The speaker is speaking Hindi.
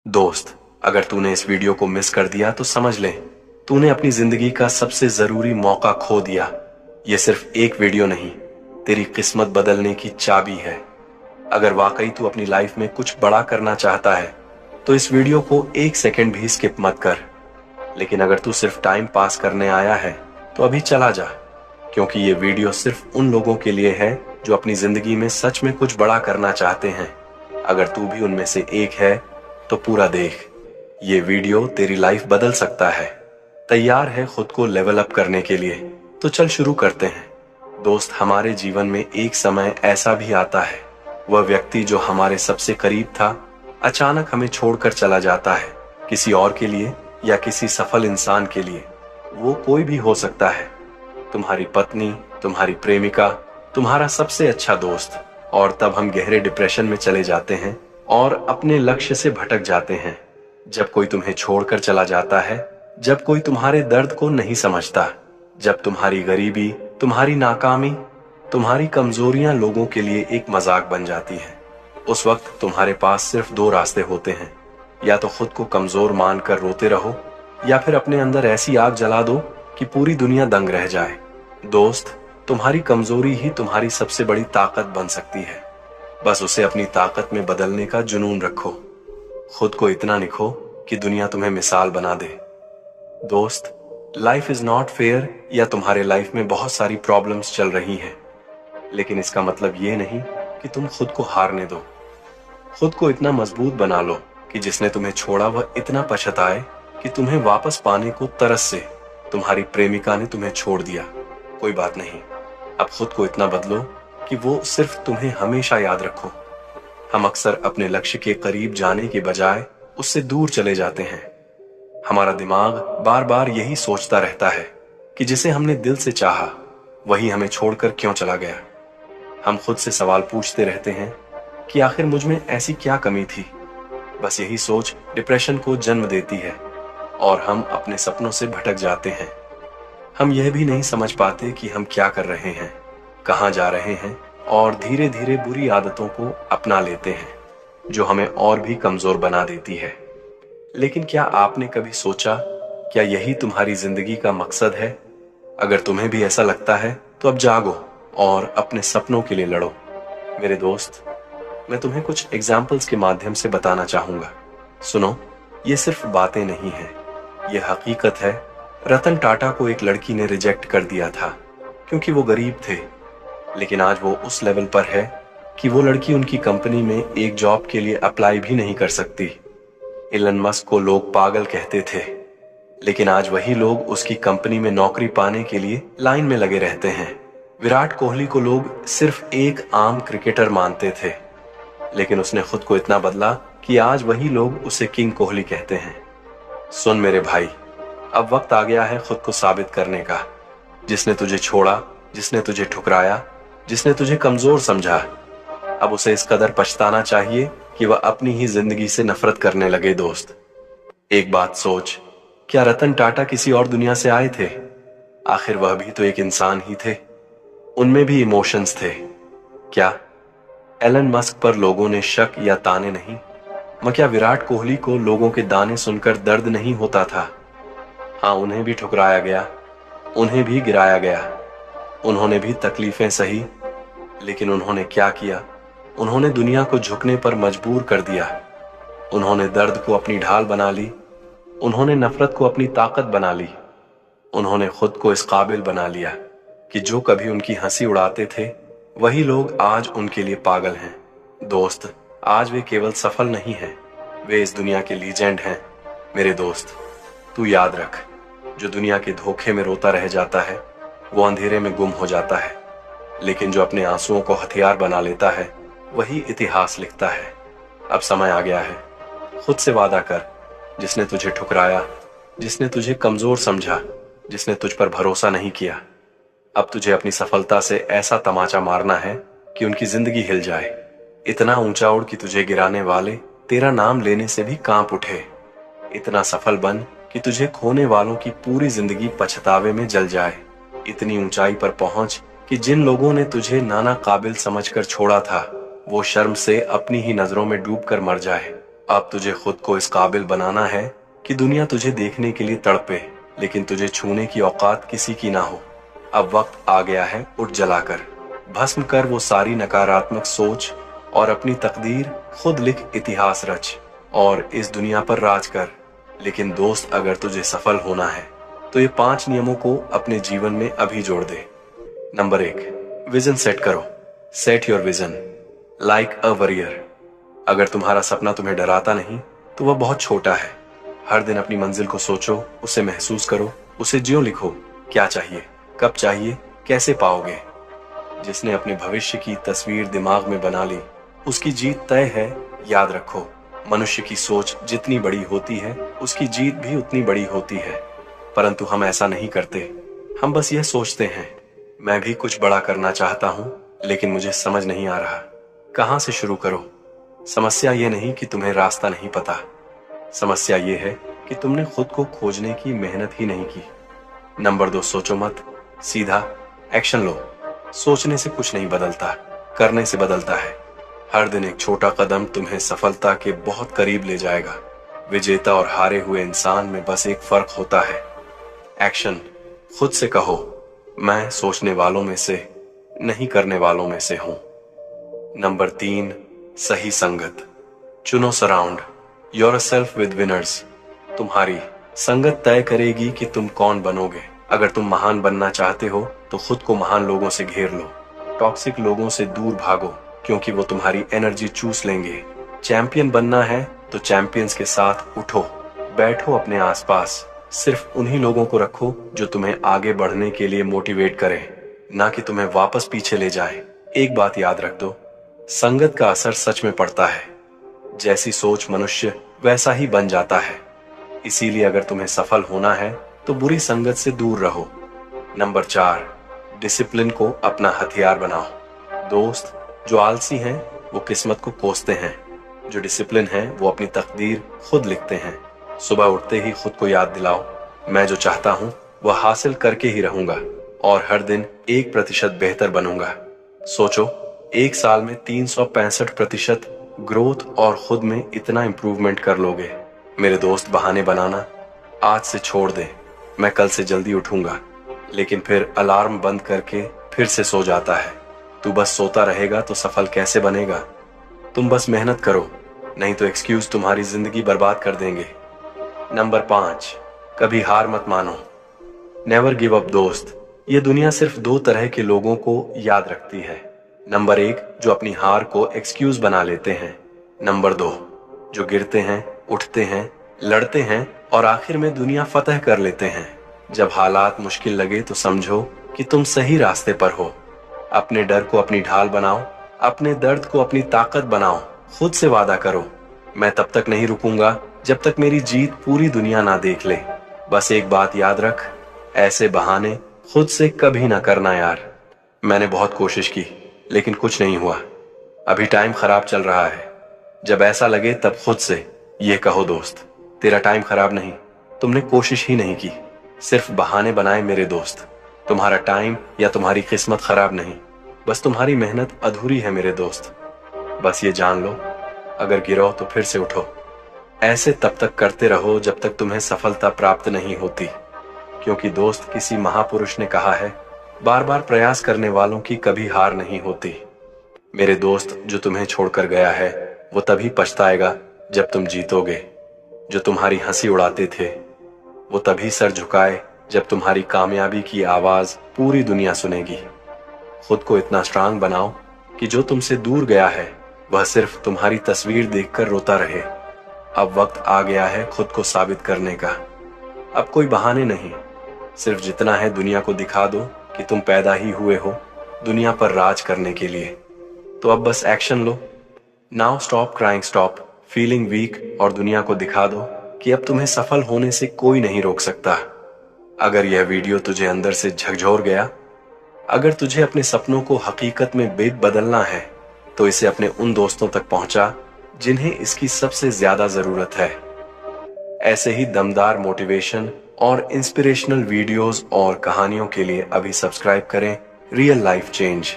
दोस्त, अगर तूने इस वीडियो को मिस कर दिया तो समझ ले, तूने अपनी जिंदगी का सबसे जरूरी मौका खो दिया। ये सिर्फ एक वीडियो नहीं, तेरी किस्मत बदलने की चाबी है। अगर वाकई तू अपनी लाइफ में कुछ बड़ा करना चाहता है तो इस वीडियो को एक सेकंड भी स्किप मत कर। लेकिन अगर तू सिर्फ टाइम पास करने आया है तो अभी चला जा, क्योंकि ये वीडियो सिर्फ उन लोगों के लिए है जो अपनी जिंदगी में सच में कुछ बड़ा करना चाहते हैं। अगर तू भी उनमें से एक है तो पूरा देख, ये वीडियो तेरी लाइफ बदल सकता है। तैयार है खुद को लेवल अप करने के लिए? तो चल शुरू करते हैं। दोस्त, हमारे जीवन में एक समय ऐसा भी आता है, वह व्यक्ति जो हमारे सबसे करीब था अचानक हमें छोड़कर चला जाता है, किसी और के लिए या किसी सफल इंसान के लिए। वो कोई भी हो सकता है, तुम्हारी पत्नी, तुम्हारी प्रेमिका, तुम्हारा सबसे अच्छा दोस्त। और तब हम गहरे डिप्रेशन में चले जाते हैं और अपने लक्ष्य से भटक जाते हैं। जब कोई तुम्हें छोड़कर चला जाता है, जब कोई तुम्हारे दर्द को नहीं समझता, जब तुम्हारी गरीबी, तुम्हारी नाकामी, तुम्हारी कमजोरियां लोगों के लिए एक मजाक बन जाती है, उस वक्त तुम्हारे पास सिर्फ दो रास्ते होते हैं। या तो खुद को कमजोर मानकर रोते रहो, या फिर अपने अंदर ऐसी आग जला दो कि पूरी दुनिया दंग रह जाए। दोस्त, तुम्हारी कमजोरी ही तुम्हारी सबसे बड़ी ताकत बन सकती है। बस उसे अपनी ताकत में बदलने का जुनून रखो। खुद को इतना निखो कि दुनिया तुम्हें मिसाल बना दे। दोस्त, लाइफ इज नॉट फेयर या तुम्हारे लाइफ में बहुत सारी प्रॉब्लम्स चल रही हैं, लेकिन इसका मतलब ये नहीं कि तुम खुद को हारने दो। खुद को इतना मजबूत बना लो कि जिसने तुम्हें छोड़ा वह इतना पछताए कि तुम्हें वापस पाने को तरस से। तुम्हारी प्रेमिका ने तुम्हें छोड़ दिया, कोई बात नहीं, अब खुद को इतना बदलो कि वो सिर्फ तुम्हें हमेशा याद रखो। हम अक्सर अपने लक्ष्य के करीब जाने के बजाय उससे दूर चले जाते हैं। हमारा दिमाग बार बार यही सोचता रहता है कि जिसे हमने दिल से चाहा वही हमें छोड़कर क्यों चला गया। हम खुद से सवाल पूछते रहते हैं कि आखिर मुझ में ऐसी क्या कमी थी। बस यही सोच डिप्रेशन को जन्म देती है और हम अपने सपनों से भटक जाते हैं। हम यह भी नहीं समझ पाते कि हम क्या कर रहे हैं, कहां जा रहे हैं, और धीरे धीरे बुरी आदतों को अपना लेते हैं जो हमें और भी कमजोर बना देती है। लेकिन क्या आपने कभी सोचा, क्या यही तुम्हारी जिंदगी का मकसद है? अगर तुम्हें भी ऐसा लगता है तो अब जागो और अपने सपनों के लिए लड़ो। मेरे दोस्त, मैं तुम्हें कुछ एग्जाम्पल्स के माध्यम से बताना चाहूंगा। सुनो, ये सिर्फ बातें नहीं है, ये हकीकत है। रतन टाटा को एक लड़की ने रिजेक्ट कर दिया था क्योंकि वो गरीब थे, लेकिन आज वो उस लेवल पर है कि वो लड़की उनकी कंपनी में एक जॉब के लिए अप्लाई भी नहीं कर सकती। एलन मस्क को लोग पागल कहते थे, लेकिन आज वही लोग उसकी कंपनी में नौकरी पाने के लिए लाइन में लगे रहते हैं। विराट कोहली को लोग सिर्फ एक आम क्रिकेटर मानते थे, लेकिन उसने खुद को इतना बदला कि आज वही लोग उसे किंग कोहली कहते हैं। सुन मेरे भाई, अब वक्त आ गया है खुद को साबित करने का। जिसने तुझे छोड़ा, जिसने तुझे ठुकराया, जिसने तुझे कमजोर समझा, अब उसे इस कदर पछताना चाहिए कि वह अपनी ही जिंदगी से नफरत करने लगे। दोस्त, एक बात सोच, क्या रतन टाटा किसी और दुनिया से आए थे? आखिर वह भी तो एक इंसान ही थे, उनमें भी इमोशंस थे। क्या एलन मस्क पर लोगों ने शक या ताने नहीं? क्या विराट कोहली को लोगों के दाने सुनकर दर्द नहीं होता था? हाँ, उन्हें भी ठुकराया गया, उन्हें भी गिराया गया, उन्होंने भी तकलीफें सही, लेकिन उन्होंने क्या किया? उन्होंने दुनिया को झुकने पर मजबूर कर दिया। उन्होंने दर्द को अपनी ढाल बना ली, उन्होंने नफरत को अपनी ताकत बना ली, उन्होंने खुद को इस काबिल बना लिया कि जो कभी उनकी हंसी उड़ाते थे वही लोग आज उनके लिए पागल हैं। दोस्त, आज वे केवल सफल नहीं हैं, वे इस दुनिया के लीजेंड हैं। मेरे दोस्त, तू याद रख, जो दुनिया के धोखे में रोता रह जाता है वो अंधेरे में गुम हो जाता है, लेकिन जो अपने आंसुओं को हथियार बना लेता है वही इतिहास लिखता है। अब समय आ गया है, खुद से वादा कर, जिसने तुझे ठुकराया, जिसने तुझे कमजोर समझा, जिसने तुझ पर भरोसा नहीं किया, अब तुझे अपनी सफलता से ऐसा तमाचा मारना है कि उनकी जिंदगी हिल जाए। इतना ऊंचा उड़ कि तुझे गिराने वाले तेरा नाम लेने से भी कांप उठे। इतना सफल बन कि तुझे खोने वालों की पूरी जिंदगी पछतावे में जल जाए। इतनी ऊंचाई पर पहुंच कि जिन लोगों ने तुझे नाना काबिल समझकर छोड़ा था वो शर्म से अपनी ही नजरों में डूबकर मर जाए। अब तुझे खुद को इस काबिल बनाना है कि दुनिया तुझे देखने के लिए तड़पे, लेकिन तुझे छूने की औकात किसी की ना हो। अब वक्त आ गया है, उठ जलाकर भस्म कर वो सारी नकारात्मक सोच और अपनी तकदीर खुद लिख, इतिहास रच और इस दुनिया पर राज कर। लेकिन दोस्त, अगर तुझे सफल होना है तो ये 5 नियमों को अपने जीवन में अभी जोड़ दे। नंबर 1, विजन सेट करो। Set your vision like a warrior. अगर तुम्हारा सपना तुम्हें डराता नहीं तो वह बहुत छोटा है। हर दिन अपनी मंजिल को सोचो, उसे महसूस करो, उसे ज्यों लिखो। क्या चाहिए, कब चाहिए, कैसे पाओगे। जिसने अपने भविष्य की तस्वीर दिमाग में बना ली, उसकी जीत तय है। याद रखो, मनुष्य की सोच जितनी बड़ी होती है, उसकी जीत भी उतनी बड़ी होती है। परंतु हम ऐसा नहीं करते। हम बस यह सोचते हैं, मैं भी कुछ बड़ा करना चाहता हूं, लेकिन मुझे समझ नहीं आ रहा कहां से शुरू करो। समस्या ये नहीं कि तुम्हें रास्ता नहीं पता, समस्या ये है कि तुमने खुद को खोजने की मेहनत ही नहीं की। नंबर 2, सोचो मत, सीधा एक्शन लो। सोचने से कुछ नहीं बदलता, करने से बदलता है। हर दिन एक छोटा कदम तुम्हें सफलता के बहुत करीब ले जाएगा। विजेता और हारे हुए इंसान में बस एक फर्क होता है, एक्शन। खुद से कहो, मैं सोचने वालों में से नहीं, करने वालों में से हूं। नंबर 3, सही संगत चुनो। Surround yourself with winners. तुम्हारी संगत तय करेगी कि तुम कौन बनोगे। अगर तुम महान बनना चाहते हो तो खुद को महान लोगों से घेर लो। टॉक्सिक लोगों से दूर भागो, क्योंकि वो तुम्हारी एनर्जी चूस लेंगे। चैंपियन बनना है तो चैंपियंस के साथ उठो, बैठो अपने आसपास। सिर्फ उन्हीं लोगों को रखो जो तुम्हें आगे बढ़ने के लिए मोटिवेट करें, ना कि तुम्हें वापस पीछे ले जाए। एक बात याद रख दो, संगत का असर सच में पड़ता है। जैसी सोच मनुष्य वैसा ही बन जाता है। इसीलिए अगर तुम्हें सफल होना है तो बुरी संगत से दूर रहो। नंबर 4, डिसिप्लिन को अपना हथियार बनाओ। दोस्त, जो आलसी हैं वो किस्मत को कोसते हैं, जो डिसिप्लिन है वो अपनी तकदीर खुद लिखते हैं। सुबह उठते ही खुद को याद दिलाओ, मैं जो चाहता हूं वह हासिल करके ही रहूंगा और हर दिन 1% बेहतर बनूंगा। सोचो, एक साल में 365% ग्रोथ और खुद में इतना इंप्रूवमेंट कर लोगे। मेरे दोस्त, बहाने बनाना आज से छोड़ दे। मैं कल से जल्दी उठूंगा, लेकिन फिर अलार्म बंद करके फिर से सो जाता है। तू बस सोता रहेगा तो सफल कैसे बनेगा। तुम बस मेहनत करो, नहीं तो एक्सक्यूज तुम्हारी जिंदगी बर्बाद कर देंगे। नंबर 5, कभी हार मत मानो। Never give up. दोस्त, ये दुनिया सिर्फ 2 तरह के लोगों को याद रखती है। नंबर 1, जो अपनी हार को एक्सक्यूज बना लेते हैं। नंबर 2, जो गिरते हैं, उठते हैं, लड़ते हैं और आखिर में दुनिया फतह कर लेते हैं। जब हालात मुश्किल लगे तो समझो कि तुम सही रास्ते पर हो। अपने डर को अपनी ढाल बनाओ, अपने दर्द को अपनी ताकत बनाओ। खुद से वादा करो, मैं तब तक नहीं रुकूंगा जब तक मेरी जीत पूरी दुनिया ना देख ले। बस एक बात याद रख, ऐसे बहाने खुद से कभी ना करना यार। मैंने बहुत कोशिश की लेकिन कुछ नहीं हुआ। अभी टाइम खराब चल रहा है। जब ऐसा लगे तब खुद से ये कहो, दोस्त तेरा टाइम खराब नहीं, तुमने कोशिश ही नहीं की, सिर्फ बहाने बनाए। मेरे दोस्त, तुम्हारा टाइम या तुम्हारी किस्मत खराब नहीं, बस तुम्हारी मेहनत अधूरी है मेरे दोस्त। बस ये जान लो, अगर गिरो तो फिर से उठो। ऐसे तब तक करते रहो जब तक तुम्हें सफलता प्राप्त नहीं होती, क्योंकि दोस्त, किसी महापुरुष ने कहा है, बार बार प्रयास करने वालों की कभी हार नहीं होती। मेरे दोस्त, जो तुम्हें छोड़कर गया है वो तभी पछताएगा जब तुम जीतोगे। जो तुम्हारी हंसी उड़ाते थे वो तभी सर झुकाए जब तुम्हारी कामयाबी की आवाज पूरी दुनिया सुनेगी। खुद को इतना स्ट्रांग बनाओ कि जो तुमसे दूर गया है वह सिर्फ तुम्हारी तस्वीर देखकर रोता रहे। अब वक्त आ गया है खुद को साबित करने का। अब कोई बहाने नहीं, सिर्फ जितना है दुनिया को दिखा दो कि तुम पैदा ही हुए हो दुनिया पर राज करने के लिए। तो अब बस एक्शन लो। Now stop crying, stop feeling weak और दुनिया को दिखा दो कि अब तुम्हें सफल होने से कोई नहीं रोक सकता। अगर यह वीडियो तुझे अंदर से झकझोर गया, अगर तुझे अपने सपनों को हकीकत में बदलना है, तो इसे अपने उन दोस्तों तक पहुंचा जिन्हें इसकी सबसे ज्यादा जरूरत है। ऐसे ही दमदार मोटिवेशन और इंस्पिरेशनल वीडियोस और कहानियों के लिए अभी सब्सक्राइब करें रियल लाइफ चेंज।